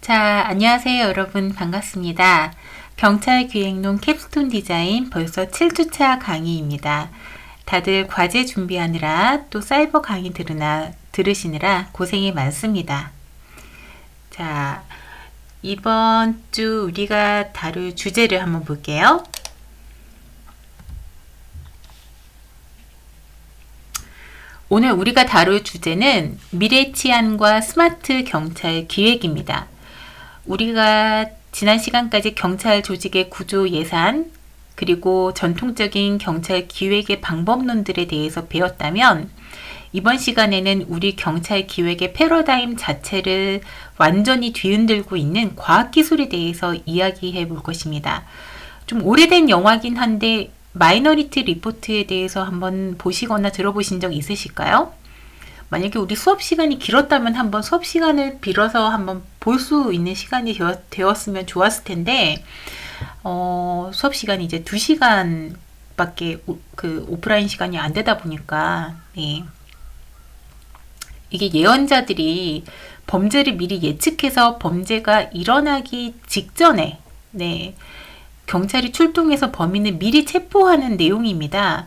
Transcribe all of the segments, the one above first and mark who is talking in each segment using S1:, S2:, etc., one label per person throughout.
S1: 자, 안녕하세요, 여러분. 반갑습니다. 경찰 기획론 캡스톤 디자인 벌써 7주차 강의입니다. 다들 과제 준비하느라 또 사이버 강의 들으시느라 고생이 많습니다. 자, 이번 주 우리가 다룰 주제를 한번 볼게요. 오늘 우리가 다룰 주제는 미래 치안과 스마트 경찰 기획입니다. 우리가 지난 시간까지 경찰 조직의 구조 예산, 그리고 전통적인 경찰 기획의 방법론들에 대해서 배웠다면, 이번 시간에는 우리 경찰 기획의 패러다임 자체를 완전히 뒤흔들고 있는 과학기술에 대해서 이야기해 볼 것입니다. 좀 오래된 영화긴 한데, 마이너리티 리포트에 대해서 한번 보시거나 들어보신 적 있으실까요? 만약에 우리 수업 시간이 길었다면 한번 수업 시간을 빌어서 한번 볼 수 있는 시간이 되었으면 좋았을 텐데, 수업 시간이 이제 2시간 밖에 오프라인 시간이 안 되다 보니까, 네. 이게 예언자들이 범죄를 미리 예측해서 범죄가 일어나기 직전에, 네. 경찰이 출동해서 범인을 미리 체포하는 내용입니다.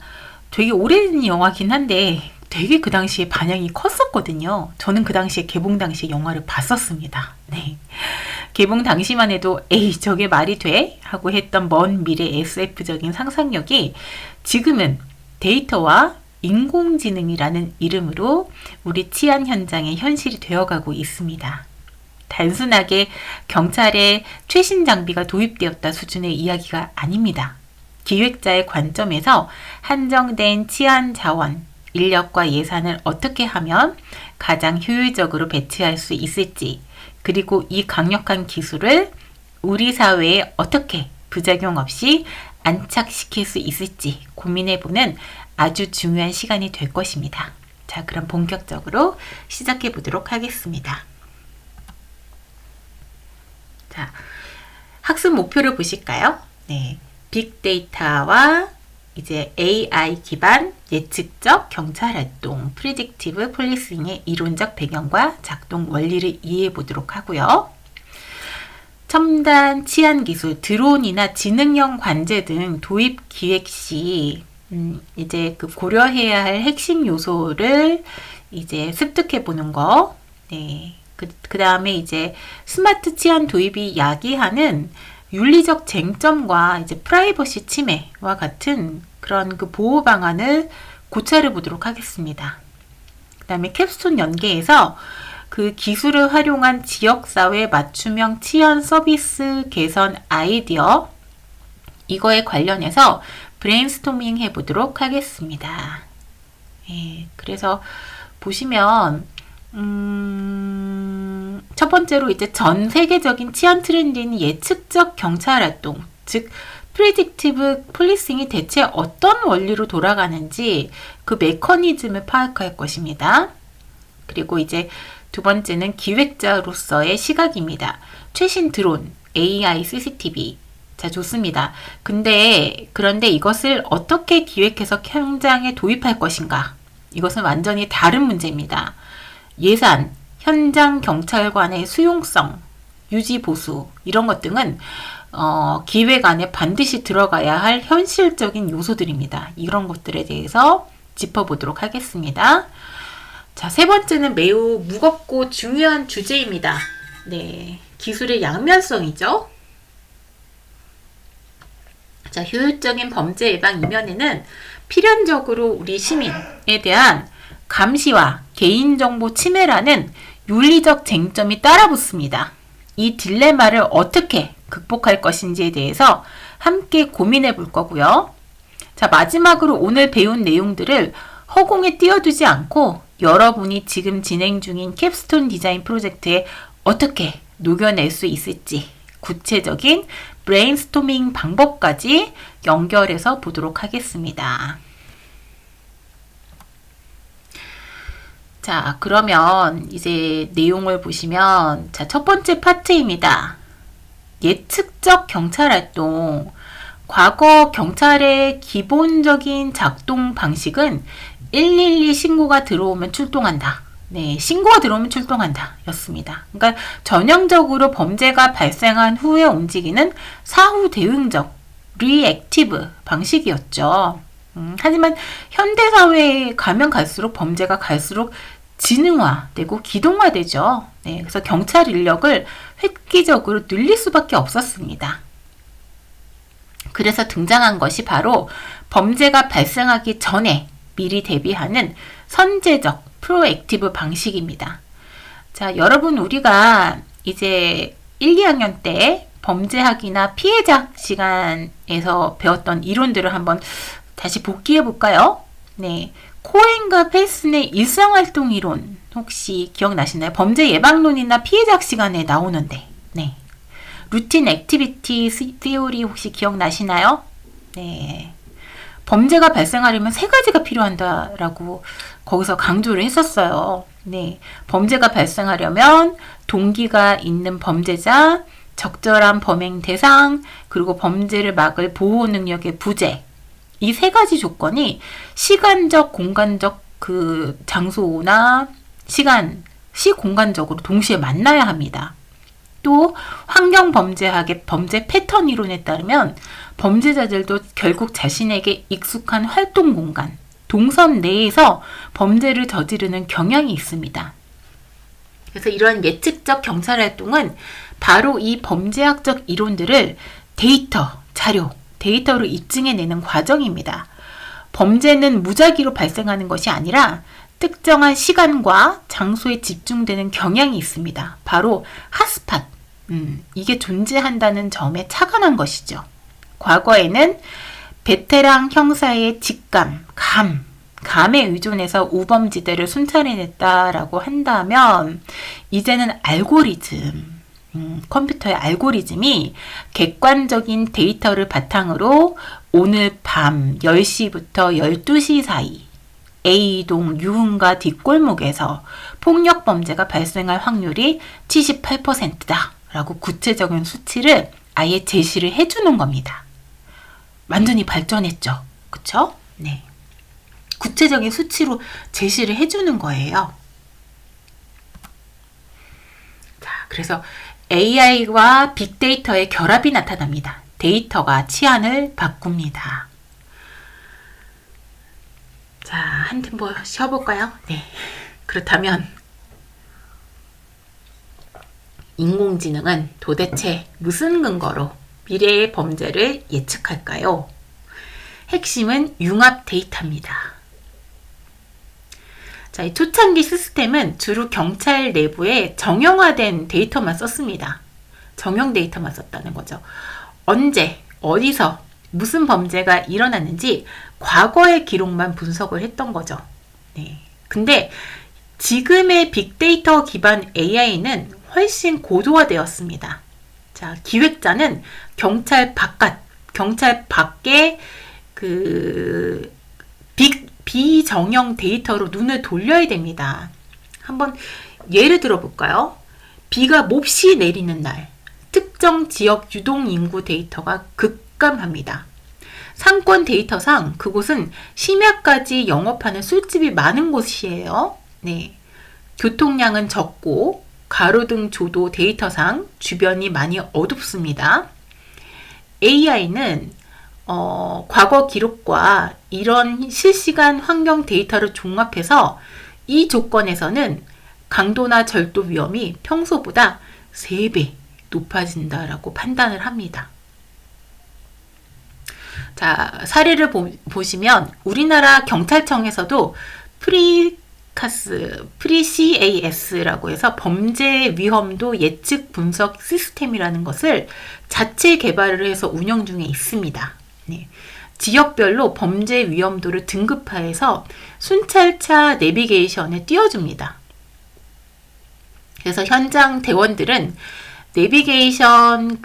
S1: 되게 오래된 영화긴 한데, 되게 그 당시에 반향이 컸었거든요. 저는 그 당시에 개봉 당시에 영화를 봤었습니다. 네. 개봉 당시만 해도 에이 저게 말이 돼? 하고 했던 먼 미래 SF적인 상상력이 지금은 데이터와 인공지능이라는 이름으로 우리 치안 현장의 현실이 되어가고 있습니다. 단순하게 경찰에 최신 장비가 도입되었다 수준의 이야기가 아닙니다. 기획자의 관점에서 한정된 치안 자원, 인력과 예산을 어떻게 하면 가장 효율적으로 배치할 수 있을지, 그리고 이 강력한 기술을 우리 사회에 어떻게 부작용 없이 안착시킬 수 있을지 고민해보는 아주 중요한 시간이 될 것입니다. 자, 그럼 본격적으로 시작해 보도록 하겠습니다. 자, 학습 목표를 보실까요? 네, 빅데이터와 이제 AI 기반 예측적 경찰 활동, 프리딕티브 폴리싱의 이론적 배경과 작동 원리를 이해해 보도록 하고요. 첨단 치안 기술, 드론이나 지능형 관제 등 도입 기획 시 이제 고려해야 할 핵심 요소를 이제 습득해 보는 거. 네. 그 다음에 이제 스마트 치안 도입이 야기하는 윤리적 쟁점과 이제 프라이버시 침해와 같은 그런 보호 방안을 고찰해 보도록 하겠습니다. 그 다음에 캡스톤 연계에서 그 기술을 활용한 지역사회 맞춤형 치안 서비스 개선 아이디어, 이거에 관련해서 브레인스토밍 해보도록 하겠습니다. 예, 그래서 보시면 첫 번째로 이제 전 세계적인 치안 트렌드인 예측적 경찰 활동, 즉 프리딕티브 폴리싱이 대체 어떤 원리로 돌아가는지 그 메커니즘을 파악할 것입니다. 그리고 이제 두 번째는 기획자로서의 시각입니다. 최신 드론, AI, CCTV. 자, 좋습니다. 그런데 이것을 어떻게 기획해서 현장에 도입할 것인가? 이것은 완전히 다른 문제입니다. 예산, 현장 경찰관의 수용성, 유지 보수 이런 것 등은 기획 안에 반드시 들어가야 할 현실적인 요소들입니다. 이런 것들에 대해서 짚어보도록 하겠습니다. 자, 세 번째는 매우 무겁고 중요한 주제입니다. 네, 기술의 양면성이죠. 자, 효율적인 범죄 예방 이면에는 필연적으로 우리 시민에 대한 감시와 개인정보 침해라는 윤리적 쟁점이 따라붙습니다. 이 딜레마를 어떻게 극복할 것인지에 대해서 함께 고민해 볼 거고요. 자, 마지막으로 오늘 배운 내용들을 허공에 띄워두지 않고 여러분이 지금 진행 중인 캡스톤 디자인 프로젝트에 어떻게 녹여낼 수 있을지 구체적인 브레인스토밍 방법까지 연결해서 보도록 하겠습니다. 자, 그러면 이제 내용을 보시면, 자, 첫 번째 파트입니다. 예측적 경찰 활동. 과거 경찰의 기본적인 작동 방식은 112 신고가 들어오면 출동한다. 네, 신고가 들어오면 출동한다 였습니다. 그러니까 전형적으로 범죄가 발생한 후에 움직이는 사후 대응적 리액티브 방식이었죠. 하지만 현대사회에 가면 갈수록 범죄가 갈수록 지능화되고 기동화되죠. 네, 그래서 경찰 인력을 획기적으로 늘릴 수밖에 없었습니다. 그래서 등장한 것이 바로 범죄가 발생하기 전에 미리 대비하는 선제적 프로액티브 방식입니다. 자, 여러분 우리가 이제 1, 2학년 때 범죄학이나 피해자 시간에서 배웠던 이론들을 한번 다시 복기해 볼까요? 네, 코엔과 펠슨의 일상활동 이론 혹시 기억나시나요? 범죄 예방론이나 피해자 시간에 나오는데, 네, 루틴 액티비티 티오리 혹시 기억나시나요? 네, 범죄가 발생하려면 세 가지가 필요한다라고 거기서 강조를 했었어요. 네, 범죄가 발생하려면 동기가 있는 범죄자, 적절한 범행 대상, 그리고 범죄를 막을 보호 능력의 부재. 이 세 가지 조건이 시간적, 공간적 그 장소나 시공간적으로 동시에 만나야 합니다. 또 환경범죄학의 범죄 패턴 이론에 따르면 범죄자들도 결국 자신에게 익숙한 활동 공간, 동선 내에서 범죄를 저지르는 경향이 있습니다. 그래서 이러한 예측적 경찰 활동은 바로 이 범죄학적 이론들을 데이터로 입증해내는 과정입니다. 범죄는 무작위로 발생하는 것이 아니라 특정한 시간과 장소에 집중되는 경향이 있습니다. 바로 핫스팟, 이게 존재한다는 점에 착안한 것이죠. 과거에는 베테랑 형사의 직감, 감에 의존해서 우범지대를 순찰해냈다라고 한다면 이제는 알고리즘, 컴퓨터의 알고리즘이 객관적인 데이터를 바탕으로 오늘 밤 10시부터 12시 사이 A동 유흥가 뒷골목에서 폭력범죄가 발생할 확률이 78%다 라고 구체적인 수치를 아예 제시를 해주는 겁니다. 완전히 발전했죠. 그쵸? 네. 구체적인 수치로 제시를 해주는 거예요. 자, 그래서 AI와 빅데이터의 결합이 나타납니다. 데이터가 치안을 바꿉니다. 자, 한 템포 쉬어볼까요? 네. 그렇다면 인공지능은 도대체 무슨 근거로 미래의 범죄를 예측할까요? 핵심은 융합 데이터입니다. 자, 이 초창기 시스템은 주로 경찰 내부에 정형화된 데이터만 썼습니다. 정형 데이터만 썼다는 거죠. 언제, 어디서, 무슨 범죄가 일어났는지 과거의 기록만 분석을 했던 거죠. 네. 근데 지금의 빅데이터 기반 AI는 훨씬 고도화되었습니다. 자, 기획자는 경찰 밖에 그 비정형 데이터로 눈을 돌려야 됩니다. 한번 예를 들어볼까요? 비가 몹시 내리는 날, 특정 지역 유동 인구 데이터가 급감합니다. 상권 데이터상 그곳은 심야까지 영업하는 술집이 많은 곳이에요. 네. 교통량은 적고 가로등 조도 데이터상 주변이 많이 어둡습니다. AI는 과거 기록과 이런 실시간 환경 데이터를 종합해서 이 조건에서는 강도나 절도 위험이 평소보다 3배 높아진다라고 판단을 합니다. 자, 사례를 보시면 우리나라 경찰청에서도 프리CAS라고 해서 범죄 위험도 예측 분석 시스템이라는 것을 자체 개발을 해서 운영 중에 있습니다. 네. 지역별로 범죄 위험도를 등급화해서 순찰차 내비게이션에 띄워줍니다. 그래서 현장 대원들은 내비게이션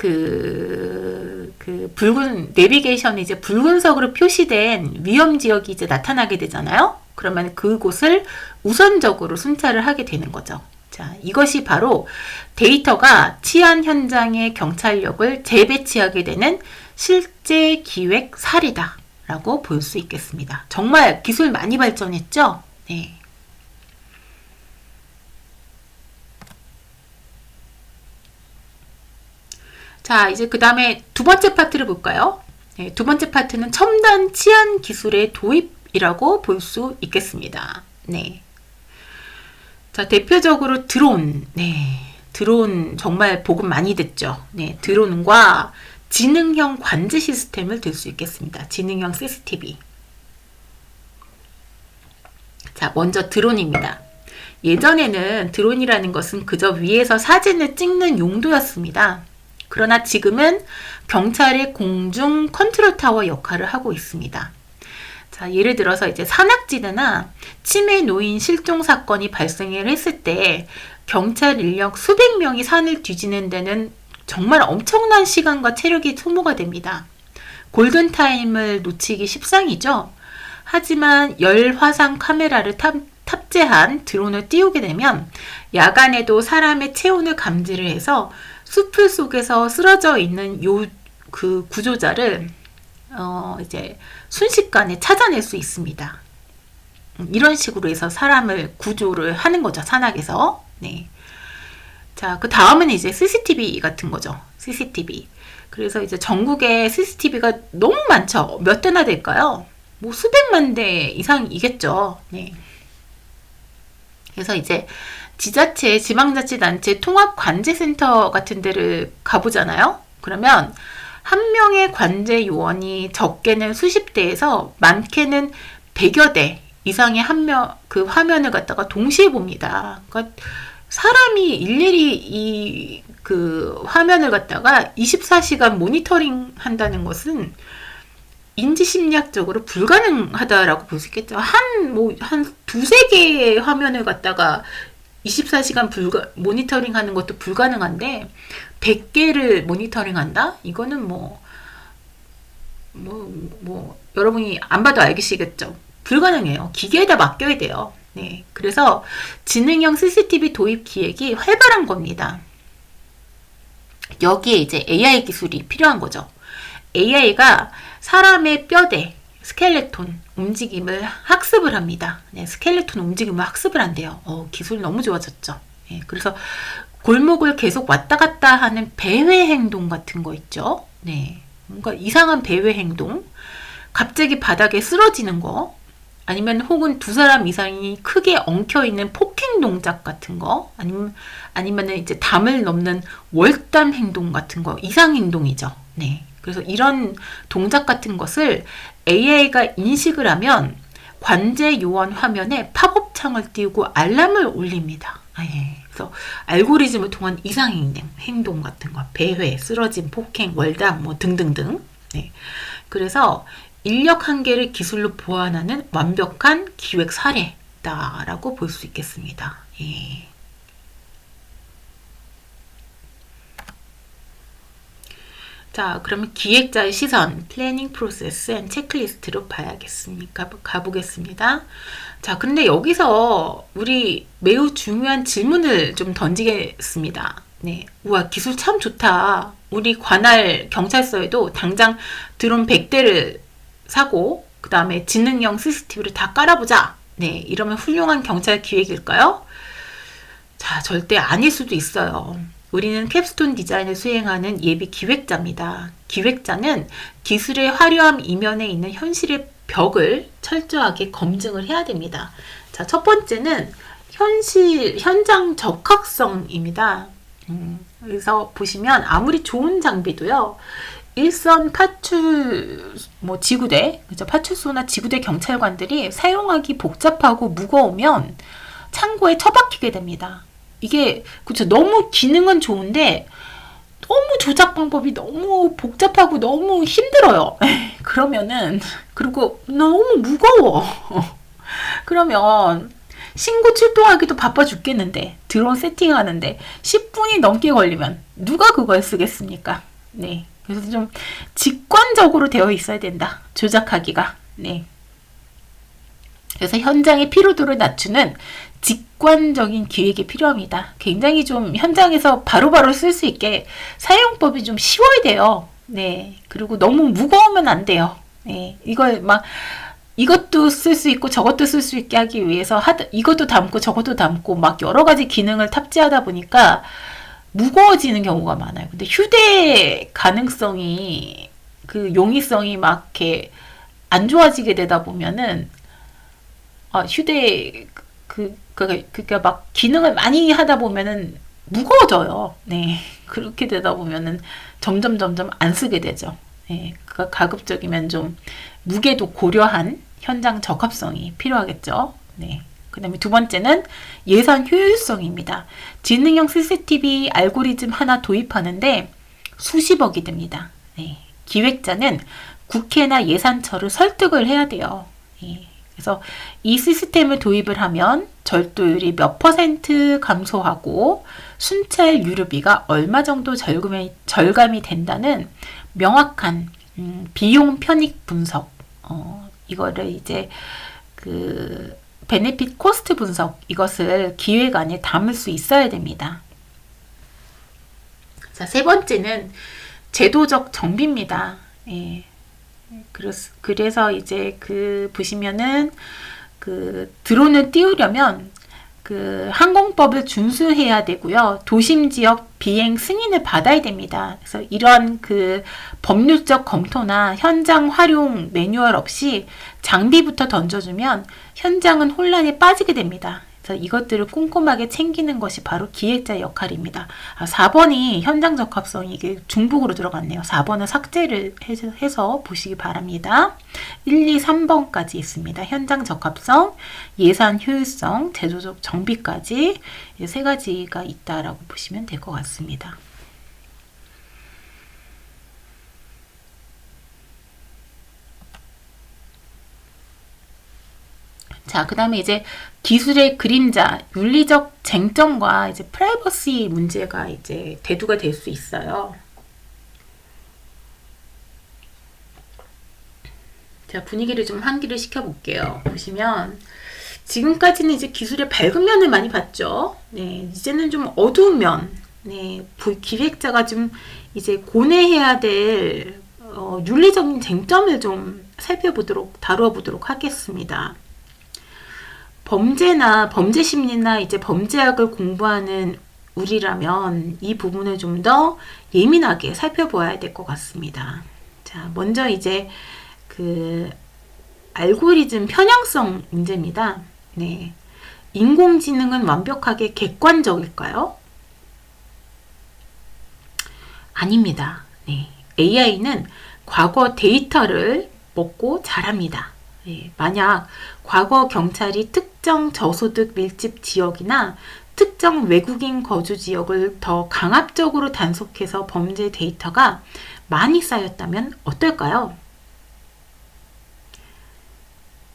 S1: 내비게이션에 이제 붉은색으로 표시된 위험 지역이 이제 나타나게 되잖아요. 그러면 그곳을 우선적으로 순찰을 하게 되는 거죠. 자, 이것이 바로 데이터가 치안 현장의 경찰력을 재배치하게 되는 실제 기획 사례다라고 볼 수 있겠습니다. 정말 기술 많이 발전했죠? 네. 자, 이제 그 다음에 두 번째 파트를 볼까요? 네, 두 번째 파트는 첨단 치안 기술의 도입이라고 볼 수 있겠습니다. 네. 자, 대표적으로 드론. 네. 드론 정말 보급 많이 됐죠. 네. 드론과 지능형 관제 시스템을 들 수 있겠습니다. 지능형 CCTV. 자, 먼저 드론입니다. 예전에는 드론이라는 것은 그저 위에서 사진을 찍는 용도였습니다. 그러나 지금은 경찰의 공중 컨트롤 타워 역할을 하고 있습니다. 자, 예를 들어서 이제 산악지대나 치매 노인 실종 사건이 발생을 했을 때 경찰 인력 수백 명이 산을 뒤지는 데는 정말 엄청난 시간과 체력이 소모가 됩니다. 골든타임을 놓치기 십상이죠. 하지만 열화상 카메라를 탑재한 드론을 띄우게 되면 야간에도 사람의 체온을 감지를 해서 숲을 속에서 쓰러져 있는 그 구조자를 이제 순식간에 찾아낼 수 있습니다. 이런 식으로 해서 사람을 구조를 하는 거죠. 산악에서. 네. 자, 그 다음은 이제 CCTV 같은 거죠. CCTV. 그래서 이제 전국에 CCTV가 너무 많죠. 몇 대나 될까요? 뭐 수백만 대 이상이겠죠. 네. 그래서 이제 지자체, 지방자치단체 통합관제센터 같은 데를 가보잖아요. 그러면 한 명의 관제 요원이 적게는 수십 대에서 많게는 100여 대 이상의 그 화면을 갖다가 동시에 봅니다. 그러니까 사람이 일일이 그 화면을 갖다가 24시간 모니터링 한다는 것은 인지심리학적으로 불가능하다라고 볼 수 있겠죠. 한 두세 개의 화면을 갖다가 24시간 모니터링 하는 것도 불가능한데 100개를 모니터링 한다? 이거는 여러분이 안 봐도 알겠시겠죠. 불가능해요. 기계에다 맡겨야 돼요. 네. 그래서 지능형 CCTV 도입 기획이 활발한 겁니다. 여기에 이제 AI 기술이 필요한 거죠. AI가 사람의 뼈대, 스켈레톤 움직임을 학습을 합니다. 네, 스켈레톤 움직임을 학습을 한대요. 기술 너무 좋아졌죠. 네, 그래서 골목을 계속 왔다 갔다 하는 배회 행동 같은 거 있죠. 네, 뭔가 이상한 배회 행동, 갑자기 바닥에 쓰러지는 거, 아니면 혹은 두 사람 이상이 크게 엉켜 있는 폭행 동작 같은 거, 아니면은 이제 담을 넘는 월담 행동 같은 거, 이상 행동이죠. 네. 그래서 이런 동작 같은 것을 AI가 인식을 하면 관제 요원 화면에 팝업 창을 띄우고 알람을 올립니다. 그래서 알고리즘을 통한 이상 행동 같은 거, 배회, 쓰러짐, 폭행, 월담, 등등등. 네. 그래서 인력 한계를 기술로 보완하는 완벽한 기획 사례다라고 볼 수 있겠습니다. 예. 자, 그러면 기획자의 시선, 플래닝 프로세스 앤 체크리스트로 가보겠습니다. 자, 근데 여기서 우리 매우 중요한 질문을 좀 던지겠습니다. 네, 우와, 기술 참 좋다. 우리 관할 경찰서에도 당장 드론 100대를 사고 그 다음에 지능형 CCTV를 다 깔아보자. 네, 이러면 훌륭한 경찰 기획일까요? 자, 절대 아닐 수도 있어요. 우리는 캡스톤 디자인을 수행하는 예비 기획자입니다. 기획자는 기술의 화려함 이면에 있는 현실의 벽을 철저하게 검증을 해야 됩니다. 자, 첫 번째는 현장 적합성입니다. 그래서 보시면 아무리 좋은 장비도요, 일선 지구대, 그죠? 파출소나 지구대 경찰관들이 사용하기 복잡하고 무거우면 창고에 처박히게 됩니다. 이게 그렇죠. 너무 기능은 좋은데 너무 조작 방법이 너무 복잡하고 너무 힘들어요. 그러면은 그리고 너무 무거워. 그러면 신고 출동하기도 바빠 죽겠는데 드론 세팅하는데 10분이 넘게 걸리면 누가 그걸 쓰겠습니까? 네. 그래서 좀 직관적으로 되어 있어야 된다. 조작하기가. 네. 그래서 현장의 피로도를 낮추는 직관적인 기획이 필요합니다. 굉장히 좀 현장에서 바로바로 쓸 수 있게 사용법이 좀 쉬워야 돼요. 네. 그리고 너무 무거우면 안 돼요. 네. 이걸 이것도 쓸 수 있고 저것도 쓸 수 있게 하기 위해서 이것도 담고 저것도 담고 막 여러 가지 기능을 탑재하다 보니까 무거워지는 경우가 많아요. 근데 휴대 가능성이 그 용이성이 막 이렇게 안 좋아지게 되다 보면은 휴대 그러니까 막 기능을 많이 하다 보면은 무거워져요. 네. 그렇게 되다 보면은 점점 안 쓰게 되죠. 네. 그러니까 가급적이면 좀 무게도 고려한 현장 적합성이 필요하겠죠. 네. 그 다음에 두 번째는 예산 효율성입니다. 지능형 CCTV 알고리즘 하나 도입하는데 수십억이 듭니다. 네. 기획자는 국회나 예산처를 설득을 해야 돼요. 네. 그래서 이 시스템을 도입을 하면 절도율이 몇 % 감소하고 순찰 유류비가 얼마 정도 절감이 된다는 명확한 비용 편익 분석, 이거를 이제 그 베네핏 코스트 분석, 이것을 기획안에 담을 수 있어야 됩니다. 자, 세 번째는 제도적 정비입니다. 예. 그래서 이제 보시면은 드론을 띄우려면 항공법을 준수해야 되고요. 도심 지역 비행 승인을 받아야 됩니다. 그래서 이런 법률적 검토나 현장 활용 매뉴얼 없이 장비부터 던져주면 현장은 혼란에 빠지게 됩니다. 그래서 이것들을 꼼꼼하게 챙기는 것이 바로 기획자의 역할입니다. 4번이 현장 적합성이 이게 중복으로 들어갔네요. 4번은 삭제를 해서 보시기 바랍니다. 1, 2, 3번까지 있습니다. 현장 적합성, 예산 효율성, 제도적 정비까지 세 가지가 있다라고 보시면 될 것 같습니다. 자, 그 다음에 이제 기술의 그림자, 윤리적 쟁점과 이제 프라이버시 문제가 이제 대두가 될 수 있어요. 자, 분위기를 좀 환기를 시켜볼게요. 보시면 지금까지는 이제 기술의 밝은 면을 많이 봤죠. 네, 이제는 좀 어두운 면, 네, 기획자가 좀 이제 고뇌해야 될 윤리적인 쟁점을 좀 다뤄보도록 하겠습니다. 범죄 심리나 이제 범죄학을 공부하는 우리라면 이 부분을 좀 더 예민하게 살펴봐야 될 것 같습니다. 자, 먼저 이제 알고리즘 편향성 문제입니다. 네. 인공지능은 완벽하게 객관적일까요? 아닙니다. 네. AI는 과거 데이터를 먹고 자랍니다. 네. 만약 과거 경찰이 특정 저소득 밀집 지역이나 특정 외국인 거주 지역을 더 강압적으로 단속해서 범죄 데이터가 많이 쌓였다면 어떨까요?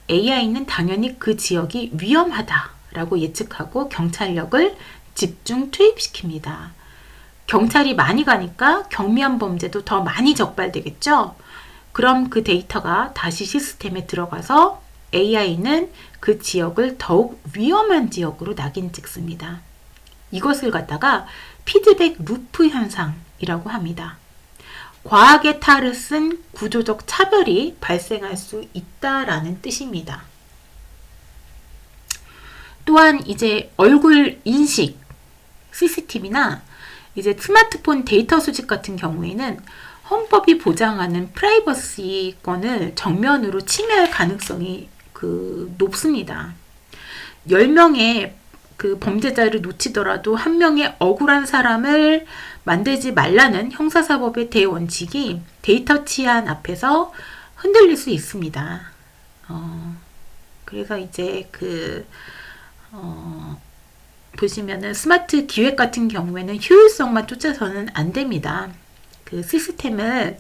S1: AI는 당연히 그 지역이 위험하다라고 예측하고 경찰력을 집중 투입시킵니다. 경찰이 많이 가니까 경미한 범죄도 더 많이 적발되겠죠? 그럼 그 데이터가 다시 시스템에 들어가서 AI는 그 지역을 더욱 위험한 지역으로 낙인 찍습니다. 이것을 갖다가 피드백 루프 현상이라고 합니다. 과학의 탈을 쓴 구조적 차별이 발생할 수 있다라는 뜻입니다. 또한 이제 얼굴 인식, CCTV나 이제 스마트폰 데이터 수집 같은 경우에는 헌법이 보장하는 프라이버시권을 정면으로 침해할 가능성이 높습니다. 10명의 범죄자를 놓치더라도 한 명의 억울한 사람을 만들지 말라는 형사사법의 대원칙이 데이터 치안 앞에서 흔들릴 수 있습니다. 그래서 이제 보시면은 스마트 기획 같은 경우에는 효율성만 쫓아서는 안 됩니다. 시스템을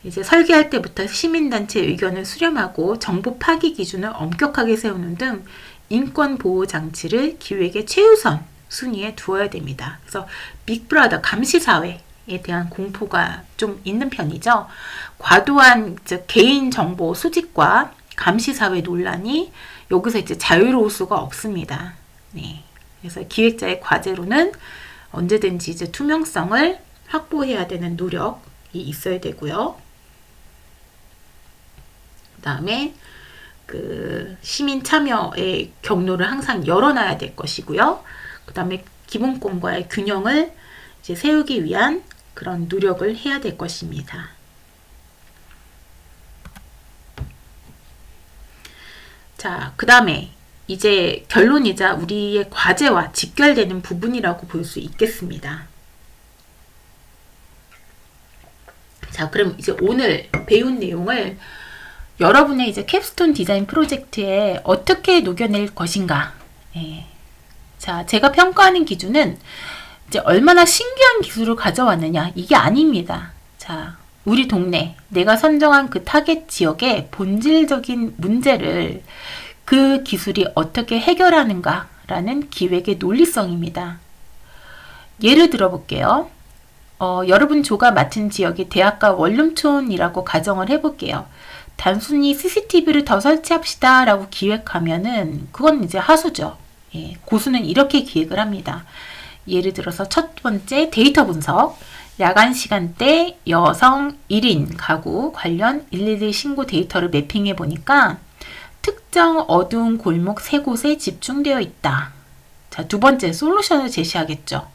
S1: 이제 설계할 때부터 시민단체 의견을 수렴하고 정보 파기 기준을 엄격하게 세우는 등 인권 보호 장치를 기획의 최우선 순위에 두어야 됩니다. 그래서 빅브라더 감시사회에 대한 공포가 좀 있는 편이죠. 과도한 개인정보 수집과 감시사회 논란이 여기서 이제 자유로울 수가 없습니다. 네. 그래서 기획자의 과제로는 언제든지 이제 투명성을 확보해야 되는 노력이 있어야 되고요. 그 다음에 시민 참여의 경로를 항상 열어놔야 될 것이고요. 그 다음에 기본권과의 균형을 이제 세우기 위한 그런 노력을 해야 될 것입니다. 자, 그 다음에 이제 결론이자 우리의 과제와 직결되는 부분이라고 볼 수 있겠습니다. 자, 그럼 이제 오늘 배운 내용을 여러분의 이제 캡스톤 디자인 프로젝트에 어떻게 녹여낼 것인가. 예. 자, 제가 평가하는 기준은 이제 얼마나 신기한 기술을 가져왔느냐, 이게 아닙니다. 자, 우리 동네, 내가 선정한 그 타겟 지역의 본질적인 문제를 그 기술이 어떻게 해결하는가라는 기획의 논리성입니다. 예를 들어 볼게요. 여러분 조가 맡은 지역이 대학가 원룸촌이라고 가정을 해볼게요. 단순히 CCTV를 더 설치합시다 라고 기획하면은 그건 이제 하수죠. 예, 고수는 이렇게 기획을 합니다. 예를 들어서 첫 번째 데이터 분석, 야간 시간대 여성 1인 가구 관련 112 신고 데이터를 매핑해 보니까 특정 어두운 골목 3곳에 집중되어 있다. 자, 두 번째 솔루션을 제시하겠죠.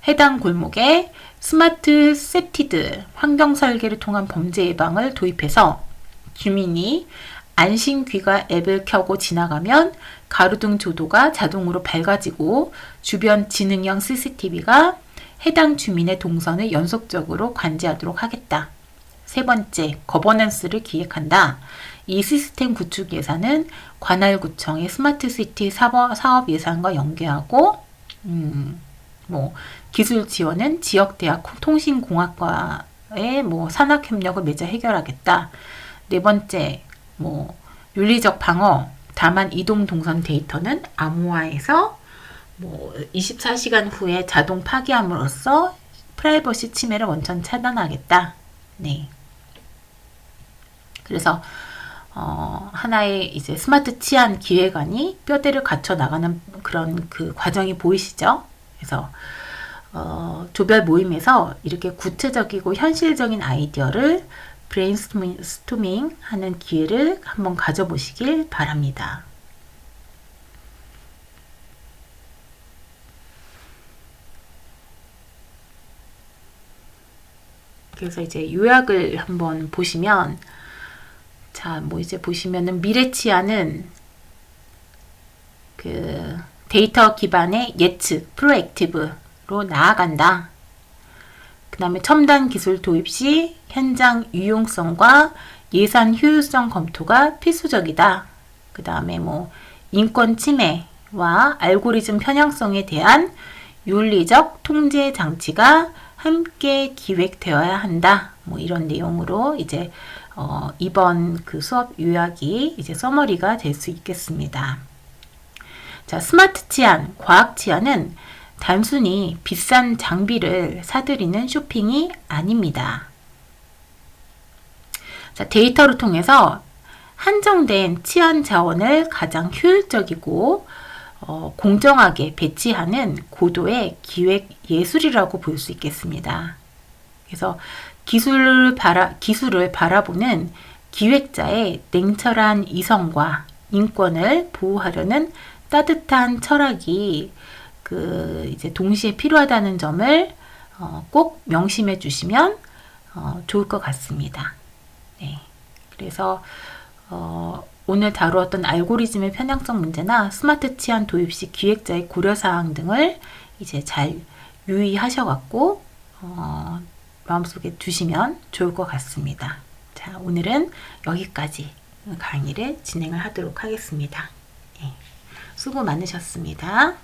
S1: 해당 골목에 스마트 세티드 환경 설계를 통한 범죄 예방을 도입해서 주민이 안심 귀가 앱을 켜고 지나가면 가로등 조도가 자동으로 밝아지고 주변 지능형 CCTV가 해당 주민의 동선을 연속적으로 관제하도록 하겠다. 세 번째, 거버넌스를 기획한다. 이 시스템 구축 예산은 관할구청의 스마트시티 사업 예산과 연계하고 기술 지원은 지역대학 통신공학과의 산학협력을 맺어 해결하겠다. 네 번째, 윤리적 방어, 다만 이동 동선 데이터는 암호화해서 24시간 후에 자동 파기함으로써 프라이버시 침해를 원천 차단하겠다. 네. 그래서 하나의 이제 스마트 치안 기획안이 뼈대를 갖춰 나가는 그런 그 과정이 보이시죠? 그래서 조별 모임에서 이렇게 구체적이고 현실적인 아이디어를 브레인스토밍 하는 기회를 한번 가져보시길 바랍니다. 그래서 이제 요약을 한번 보시면, 자, 이제 보시면은 미래 치안은 그 데이터 기반의 예측, 프로액티브로 나아간다. 그 다음에 첨단 기술 도입 시 현장 유용성과 예산 효율성 검토가 필수적이다. 그 다음에 인권 침해와 알고리즘 편향성에 대한 윤리적 통제 장치가 함께 기획되어야 한다. 이런 내용으로 이제 이번 그 수업 요약이 이제 서머리가 될 수 있겠습니다. 자, 스마트 치안, 과학 치안은 단순히 비싼 장비를 사들이는 쇼핑이 아닙니다. 자, 데이터를 통해서 한정된 치안 자원을 가장 효율적이고 공정하게 배치하는 고도의 기획 예술이라고 볼 수 있겠습니다. 그래서 기술을 바라보는 기획자의 냉철한 이성과 인권을 보호하려는 따뜻한 철학이 이제 동시에 필요하다는 점을 꼭 명심해 주시면 좋을 것 같습니다. 네. 그래서 오늘 다루었던 알고리즘의 편향성 문제나 스마트 치안 도입 시 기획자의 고려사항 등을 이제 잘 유의하셔갖고 마음속에 두시면 좋을 것 같습니다. 자, 오늘은 여기까지 강의를 진행을 하도록 하겠습니다. 네. 수고 많으셨습니다.